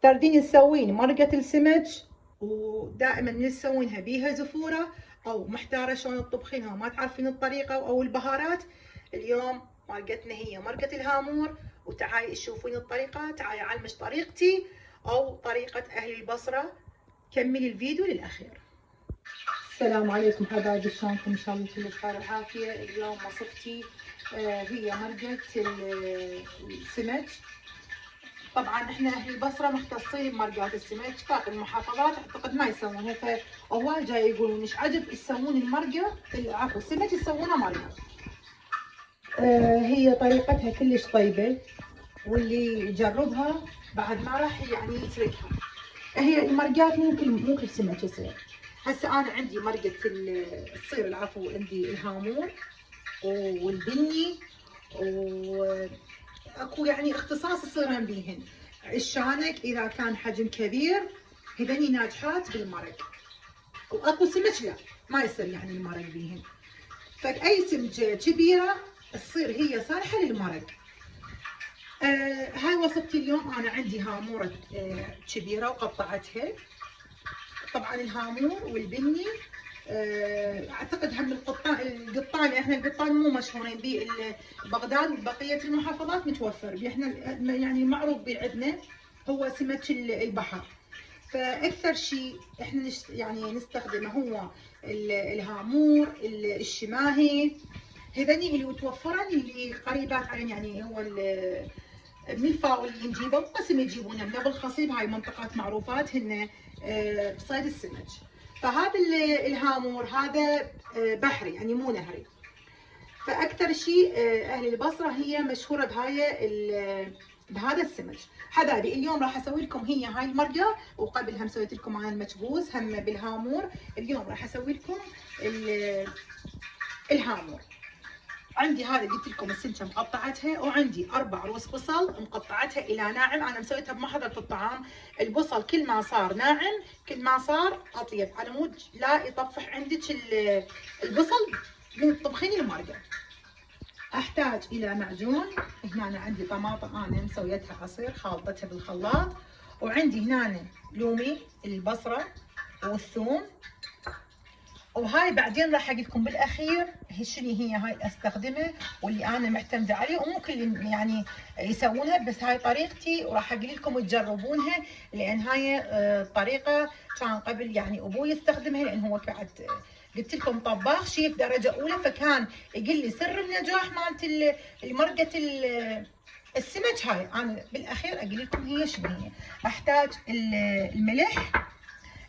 تردين تسوين مرقة السمك ودائما من تسوينها بيها زفورة او محتارة شلون تطبخينها وما تعرفين الطريقة او البهارات، اليوم مرقتنا هي مرقة الهامور. وتعالي تشوفين الطريقة، تعالي اعلمك طريقتي او طريقة اهل البصرة. كملي الفيديو للاخير. السلام عليكم حبايبي، شلونكم؟ ان شاء الله كل بخير وعافية. اليوم وصفتي هي مرقة السمك. طبعا احنا اهل البصره مختصين بمرقات السمك، باقي المحافظات اعتقد ما يسوونها، فهواي جاي يقولون ايش عجب يسوون المرقه، عفوا السمك يسوونها مرقه. هي طريقتها كلش طيبه، واللي يجربها بعد ما راح يعني يتركها. هي المرقات مو كل سمك يصير. هسه انا عندي مرقه تصير العفو، عندي الهامور والبني، واكو يعني اختصاص يصيرن بيهن. الشانك اذا كان حجم كبير هذني ناجحات بالمرق، واكو سمك لا ما يصير يعني المرق بيهن. فاي سمكه كبيره تصير هي صالحه للمرق. هاي وصفتي اليوم. انا عندي هاموره كبيره وقطعتها. طبعا الهامور والبني اعتقد هم القطان احنا القطان مو مشهورين به، بغداد وبقيه المحافظات متوفر به. احنا يعني معروف به عندنا هو سمك البحر. فاكثر شيء احنا يعني نستخدمه هو الهامور، الشماهي، هذني اللي متوفرن اللي قريبات علينا. يعني هو من الفاول اللي نجيبه قسم يجيبونه من ابو الخصيب، هاي منطقات معروفات هن بصيد السمك. فهذا الهامور هذا بحري يعني مو نهري. فاكثر شيء اهل البصره هي مشهوره بهذا السمك. حبايبي اليوم راح اسوي لكم هي هاي المرقه، وقبلها سويت لكم انا المكبوس هم بالهامور. اليوم راح اسوي لكم الهامور. عندي هذا قلت لكم السمكه مقطعتها، وعندي 4 رؤوس بصل مقطعتها الى ناعم. انا مسويتها بمحضره الطعام. البصل كل ما صار ناعم كل ما صار اطيب، على مود لا يطفح عندك البصل من تطبخين المرقه. احتاج الى معجون. هنا أنا عندي طماطم انا مسويتها عصير خالطتها بالخلاط، وعندي هنا لومي البصره والثوم. وهاي بعدين راح اقول لكم بالاخير شنو هي هاي استخدمها واللي انا معتمده عليه، ومو كل يعني يسوونها، بس هاي طريقتي وراح اقول لكم تجربونها، لان هاي طريقه كان قبل يعني ابوي يستخدمها، لان هو بعد قلت لكم طباخ شيف درجه اولى، فكان يقول لي سر النجاح مالت مرقه السمك. هاي انا بالاخير اقول لكم هي شنو هي. احتاج الملح،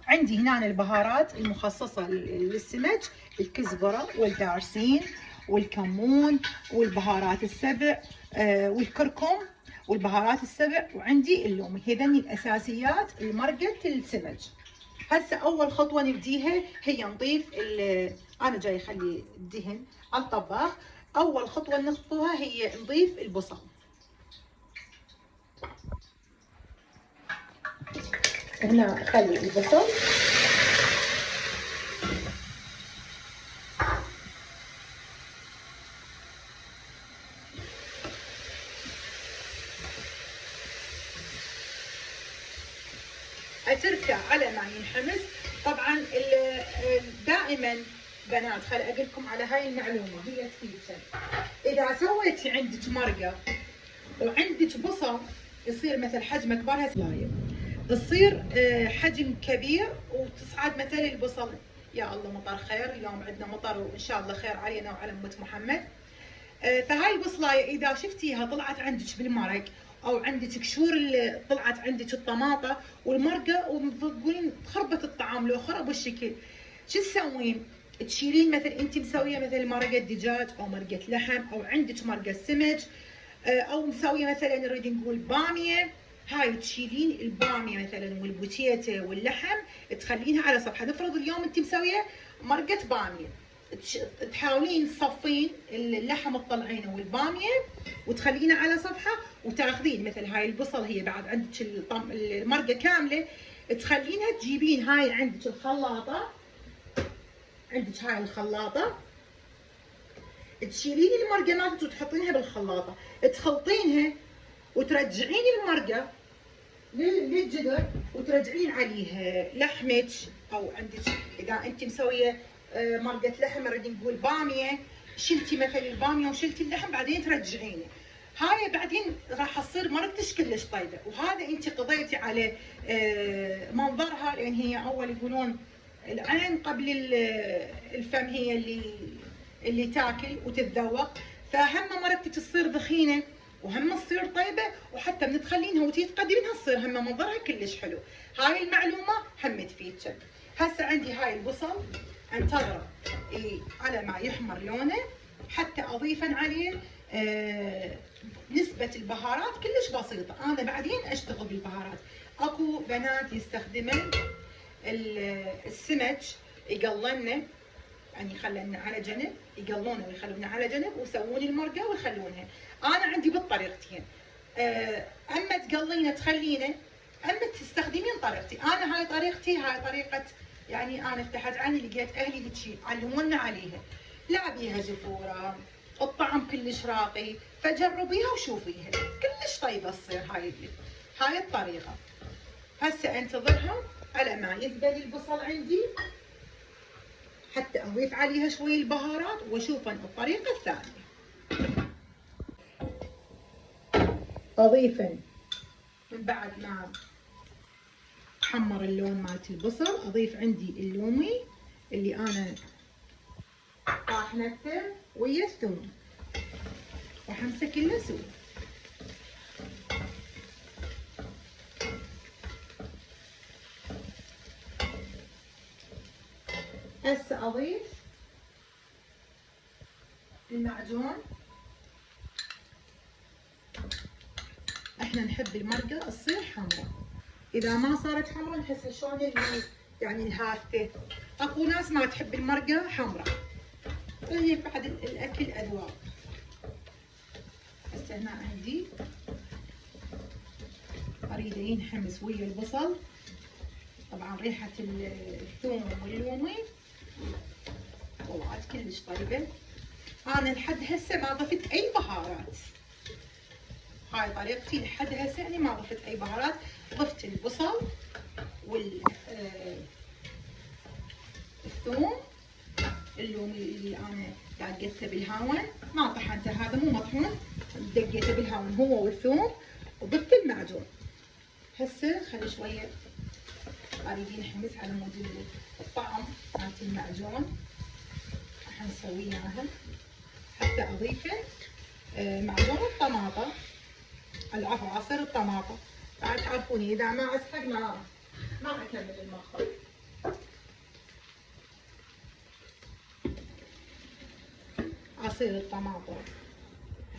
عندي هنا البهارات المخصصة للسمك، الكزبرة والدارسين والكمون والبهارات السبع والكركم والبهارات السبع، وعندي اللومي. هذني الأساسيات لمرقة السمك. هسه أول خطوة نبديها هي نضيف أنا جاي أخلي الدهن على الطباخ. أول خطوة نخطوها هي نضيف البصل. هنا خلي البصل اتركه على ما ينحمس. طبعا دائما بنات خل اقول لكم على هاي المعلومه هي تفيدكم. اذا سويتي عندك مرقه وعندك بصل يصير مثل حجم كبار هسه تصير حجم كبير وتصعد مثل البصل. يا الله مطر خير، اليوم عندنا مطر وان شاء الله خير علينا وعلى امه محمد. فهاي البصلايه اذا شفتيها طلعت عندك بالمرق، او عندك كشور اللي طلعت عندك الطماطه والمرقه وتقولين خربت الطعام لو خرب الشكل، شو تسوين؟ تشيلين مثل انت مسويه مثل مرقه دجاج او مرقه لحم، او عندك مرقه سمك، او مسويه مثلا نريد نقول باميه. هاي تشيلين الباميه مثلا والبوتيته واللحم تخلينها على صفحه. نفرض اليوم انت مسويه مرقه باميه، تحاولين تصفين اللحم تطلعينه والباميه وتخلينه على صفحه، وتاخذين مثل هاي البصل هي بعد عندك المرقه كامله، تخلينها تجيبين هاي عندك الخلاطه، عندك هاي الخلاطه تشيلين المرقه مالتك وتحطينها بالخلاطه، تخلطينها وترجعين المرقه للجدر، وترجعين عليه لحمك، او عندك اذا انت مسويه مرقه لحم، نريد نقول باميه، شلتي مثلا الباميه وشلتي اللحم بعدين ترجعينه، هاي بعدين راح تصير مرقتش كلش طيبه. وهذا انت قضيتي على منظرها، لان هي اول يقولون العين قبل الفم هي اللي تاكل وتتذوق، فهم مرقتك تصير ذخينه وهم تصير طيبه، وحتى من تخلينها وتيجي تقدمينها تصير هم منظرها كلش حلو. هاي المعلومه هم تفيدك. هسه عندي هاي البصل انتظره على ما يحمر لونه حتى اضيفا عليه نسبة البهارات كلش بسيطة. أنا بعدين أشتغل بالبهارات. أكو بنات يستخدمن السمك يقلنه، يعني يخلونه على جنب، يقلونه ويخلونه على جنب ويسوون المرقة ويخلونها. أنا عندي بالطريقتين، أما تقلينه تخلينه، أما تستخدمين طريقتي. أنا هاي طريقتي، هاي طريقة يعني أنا فتحت عني لقيت أهلي هيجي علمونا عليها، لا بيها زفورة، الطعم كلش راقي، فجربيها وشوفيها كلش طيبه تصير هاي الطريقه. هسه انتظرها على ما يذبل البصل عندي حتى اضيف عليها شوي البهارات واشوف الطريقه الثانيه. اضيف من بعد ما حمر اللون مالت البصل، اضيف عندي اللومي اللي انا طاحنته ويا الثوم وحمسه كله سوا. هسه اضيف المعجون. احنا نحب المرقه تصير حمراء، اذا ما صارت حمراء نحس شلون اللي يعني الهاته. اكو ناس ما تحب المرقه حمراء، هي بعد الاكل اذواق. هسه هنا عندي اريده ينحمس ويا البصل، طبعا ريحه الثوم واللومي طلعت كلش طيبه. انا لحد هسه ما ضفت اي بهارات، هاي طريقتي لحد هسه، يعني ما ضفت اي بهارات. ضفت البصل والثوم، اللومي اللي انا دقيته بالهاون، ما طحنته، هذا مو مطحون، دقيته بالهاون هو والثوم، وضفت المعجون. هسه خلي شويه اريد ينحمس على مود الطعم مالت المعجون، راح نسوي اياها حتى اضيفه معجون الطماطه، العفو عصير الطماطه. بعد تعرفوني اذا ما اسحق ما اكمل المخلط. عصير الطماطه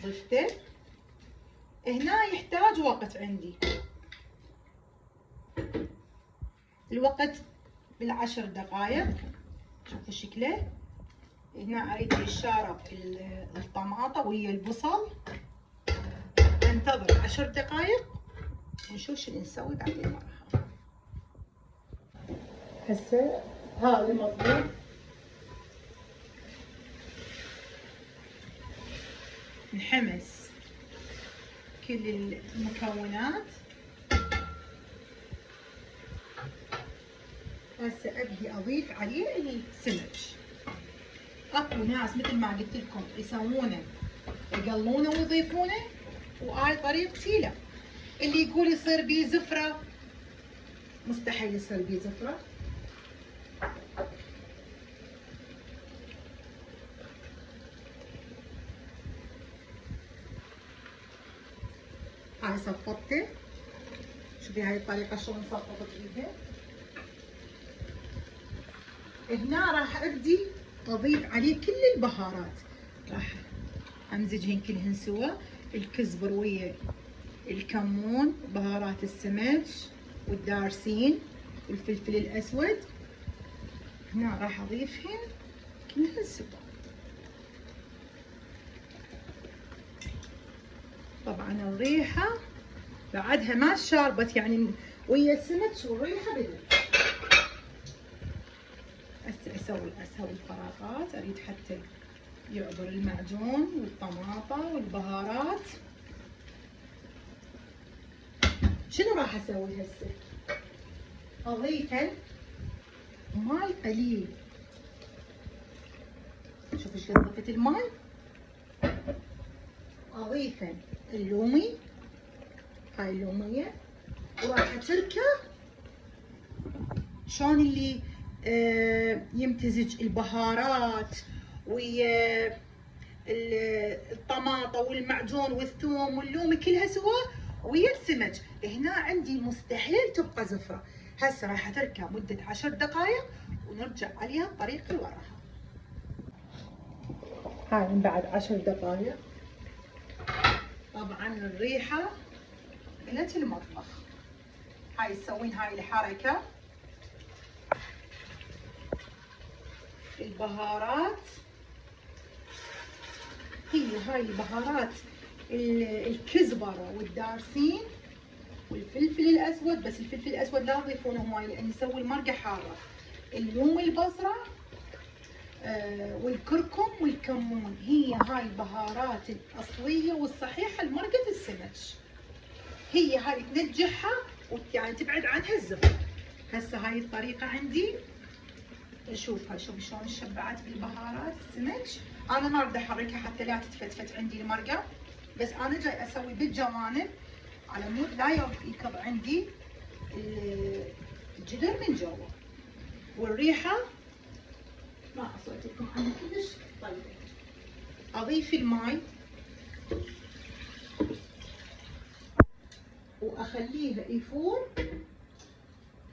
ضفته، هنا يحتاج وقت عندي، الوقت ب10 دقائق. شوفوا شكله هنا اريد يتشارب الطماطه ويا البصل. انتظر 10 دقائق ونشوف شنو نسوي بعدين معها. هسه هذا المطبوخ نحمس كل المكونات. هسه ابدي اضيف عليه السمك. اكو ناس مثل ما قلت لكم يسوونه يقلونه ويضيفونه، وهاي طريقتي لا. اللي يقول يصير بيه زفره، مستحيل يصير بيه زفره. هاي صفطته، شوفي هاي الطريقه شلون صفطت ايدها. هنا راح ابدي اضيف عليه كل البهارات، راح امزجهن كلهن سوا، الكزبر ويا الكمون، بهارات السمك والدارسين والفلفل الاسود، هنا راح اضيفهن كلهن سوا. طبعا الريحه بعدها ما شاربت يعني ويا السمك والريحه بدت. هسه اسوي الفراغات، اريد حتى يعبر المعجون والطماطة والبهارات. شنو راح اسوي هسه؟ اضيف ماي قليل. شوف ايش قد ضفت الماي. اضيف اللومي، هاي اللوميه، وراح اتركه شلون اللي يمتزج البهارات ويا الطماطة والمعجون والثوم واللومي كلها سوا ويا السمك. هنا عندي مستحيل تبقى زفرة. هسه راح اتركها مدة 10 دقائق ونرجع عليها الطريقة اللي وراها. هاي من بعد 10 دقائق طبعا الريحة ملت المطبخ. هاي تسوين هاي الحركة. البهارات هي هاي البهارات، الكزبرة والدارسين والفلفل الاسود، بس الفلفل الاسود لا تضيفونه هواي لان يسوي المرقة حارة. اللوم البصرة والكركم والكمون، هي هاي البهارات الاصلية والصحيحة لمرقة السمك. هي هاي تنجحها يعني تبعد عنها الزفر. هسه هاي الطريقة عندي. شوفها، شوفي شلون شبعت بالبهارات السمك. انا ما اريد احركها حتى لا تتفتفت عندي المرقه، بس انا جاي اسوي بالجوانب على مود لا يكب عندي الجدر من جوا. والريحه ما اصوت لكم عنها كلش طيبه. اضيف الماي واخليها يفور.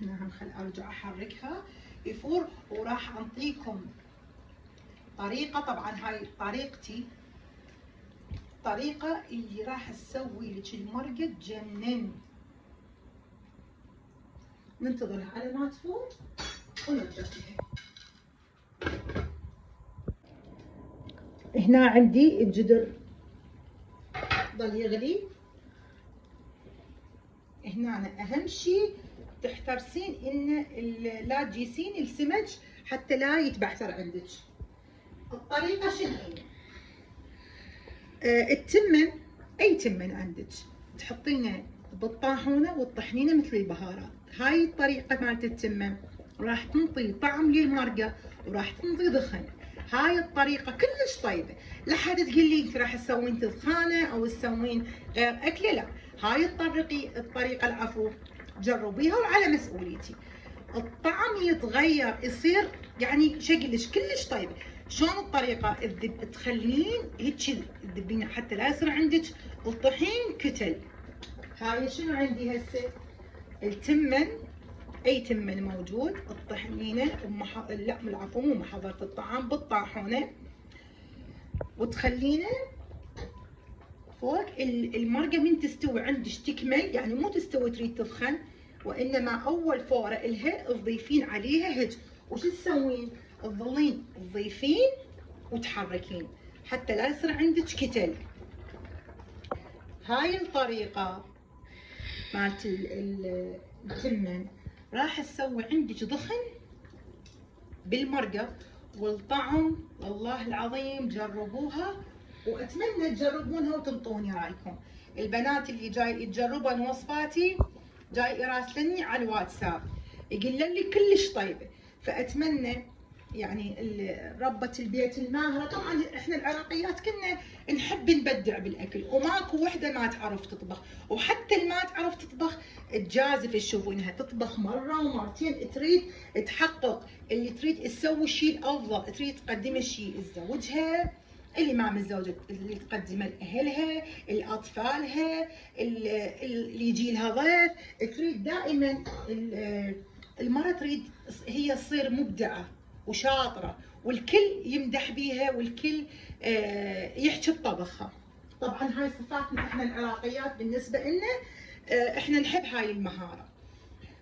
هنا هم خل ارجع احركها يفور. وراح اعطيكم طريقة، طبعا هاي طريقتي، طريقة اللي راح تسوي لك المرقة تجنن. ننتظرها على ما تفور ونرجع لها. هنا عندي الجدر ضل يغلي. هنا اهم شيء تحترسين ان لا تجيسين السمك حتى لا يتبعثر عندك. الطريقة شنو هي؟ التمن، اي تمن عندك تحطينه بالطاحونه وتطحنينه مثل البهارات. هاي الطريقه مالت التمن راح تنطي طعم للمرقه وراح تنطي دخن. هاي الطريقه كلش طيبه. لا حد تقول لي انت راح تسوين تذخانه او تسوين غير اكله، لا. هاي الطريقه العفو جربيها وعلى مسؤوليتي. الطعم يتغير، يصير يعني شكلش كلش طيب. شلون الطريقه؟ تخلين هيك تذبين حتى لا يصير عندك الطحين كتل. هاي شنو عندي هسه؟ التمن، اي تمن موجود تطحنينه لا العفو مو محضره الطعام بالطاحونه وتخلينه فوق المرقه. من تستوي عندك تكمل، يعني مو تستوي تريد تضخن، وانما اول فوره الها تضيفين عليها هج. وش تسوين؟ تظلين تضيفين وتحركين حتى لا يصير عندك كتل. هاي الطريقه مالت التمن راح تسوي عندك ضخن بالمرقه والطعم. والله العظيم جربوها واتمنى تجربونها وتنطوني رايكم. البنات اللي جاي تجربن وصفاتي جاي يراسلني على الواتساب يقولن لي كلش طيبه. فاتمنى يعني ربة البيت الماهرة. طبعا احنا العراقيات كنا نحب نبدع بالاكل وماكو وحده ما تعرف تطبخ، وحتى اللي ما تعرف تطبخ تجازف تشوفونها تطبخ مره ومرتين. تريد تحقق اللي تريد تسوي الشيء الافضل، تريد تقدم الشيء لزوجها، اللي ما متزوجة اللي تقدمه لاهلها، لاطفالها، اللي يجي لها ضيف. تريد دائما المرأة تريد هي تصير مبدعة وشاطرة والكل يمدح بيها والكل يحكي بطبخها. طبعا هاي صفاتنا احنا العراقيات بالنسبة لنا، احنا نحب هاي المهارة.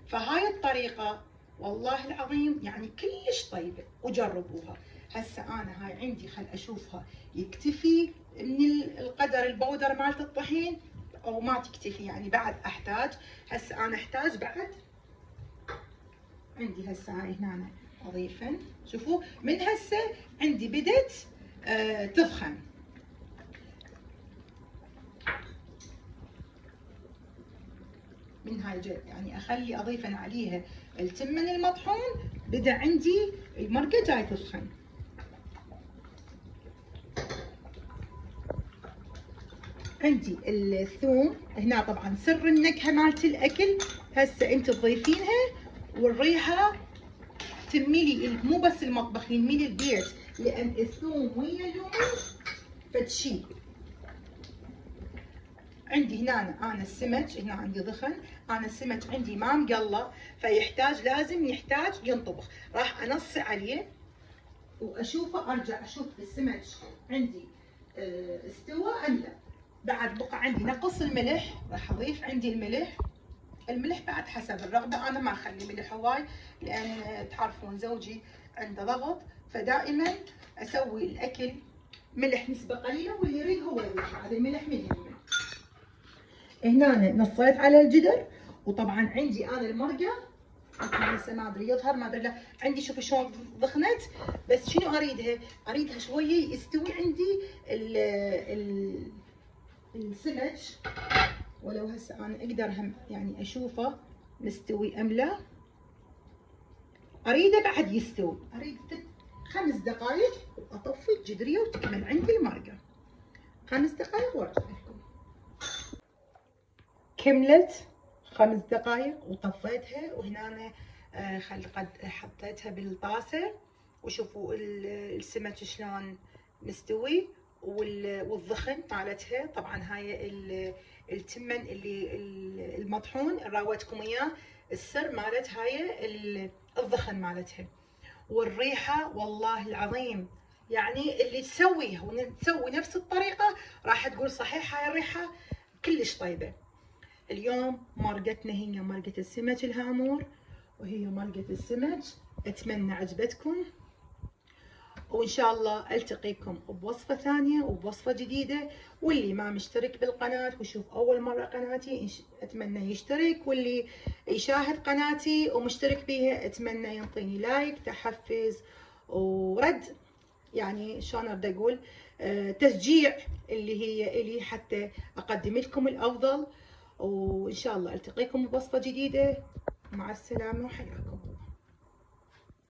فهاي الطريقة والله العظيم يعني كلش طيبة وجربوها. هسه انا هاي عندي خل اشوفها يكتفي من القدر البودر مالت الطحين او ما تكتفي، يعني بعد احتاج. هسه انا احتاج بعد عندي هسه هاي هنا اضيفن. شوفوا من هسه عندي بدت تضخم. من من هاي يعني اخلي اضيف عليها التمن المطحون. بدا عندي المرقه جاي تسخن. عندي الثوم هنا طبعا سر النكهه مالت الاكل. هسه انت تضيفينها والريحه تملي مو بس المطبخ، يملي البيت، لان الثوم ويا الليمون فتشي. عندي هنا انا السمك، هنا عندي ضخن، انا السمك عندي ما مقلى، فيحتاج لازم يحتاج ينطبخ. راح انص عليه واشوفه، ارجع اشوف السمك عندي استوى ام لا. بعد بقى عندي نقص الملح، راح اضيف عندي الملح. الملح بعد حسب الرغبه، انا ما اخلي ملح هواي لان تعرفون زوجي عنده ضغط، فدائما اسوي الاكل ملح نسبه قليله، واللي يريد هو يضيف هذا الملح من يمه. هنا نصيت على الجدر، وطبعا عندي انا المرقه هسه ما ادري يظهر ما ادري لا، عندي شوفي شلون ضخنت، بس شنو اريدها؟ اريدها شويه يستوي عندي السمك، ولو هسه انا اقدر هم يعني اشوفه مستوي ام لا. اريده بعد يستوي، اريد 5 دقائق واطفي الجدريه وتكمل عندي المرقه. 5 دقائق وارجع لكم. كملت 5 دقائق وطفيتها، وهنا أنا قد حطيتها بالطاسه، وشوفوا السمك شلون مستوي والضخن مالتها. طبعا هاي التمن اللي المطحون راوتكم اياه، السر مالت هاي الضخن مالتها. والريحه والله العظيم يعني اللي تسويها وتسوي نفس الطريقه راح تقول صحيح هاي الريحه كلش طيبه. اليوم مرقتنا هي مرقه السمك الهامور، وهي مرقه السمك. اتمنى عجبتكم، وان شاء الله التقيكم بوصفه ثانيه وبوصفه جديده. واللي ما مشترك بالقناه ويشوف اول مره قناتي اتمنى يشترك، واللي يشاهد قناتي ومشترك بيها اتمنى ينطيني لايك تحفز ورد، يعني شلون اريد اقول تشجيع اللي هي الي حتى اقدم لكم الافضل. وان شاء الله التقيكم بوصفه جديده. مع السلامه وحياكم.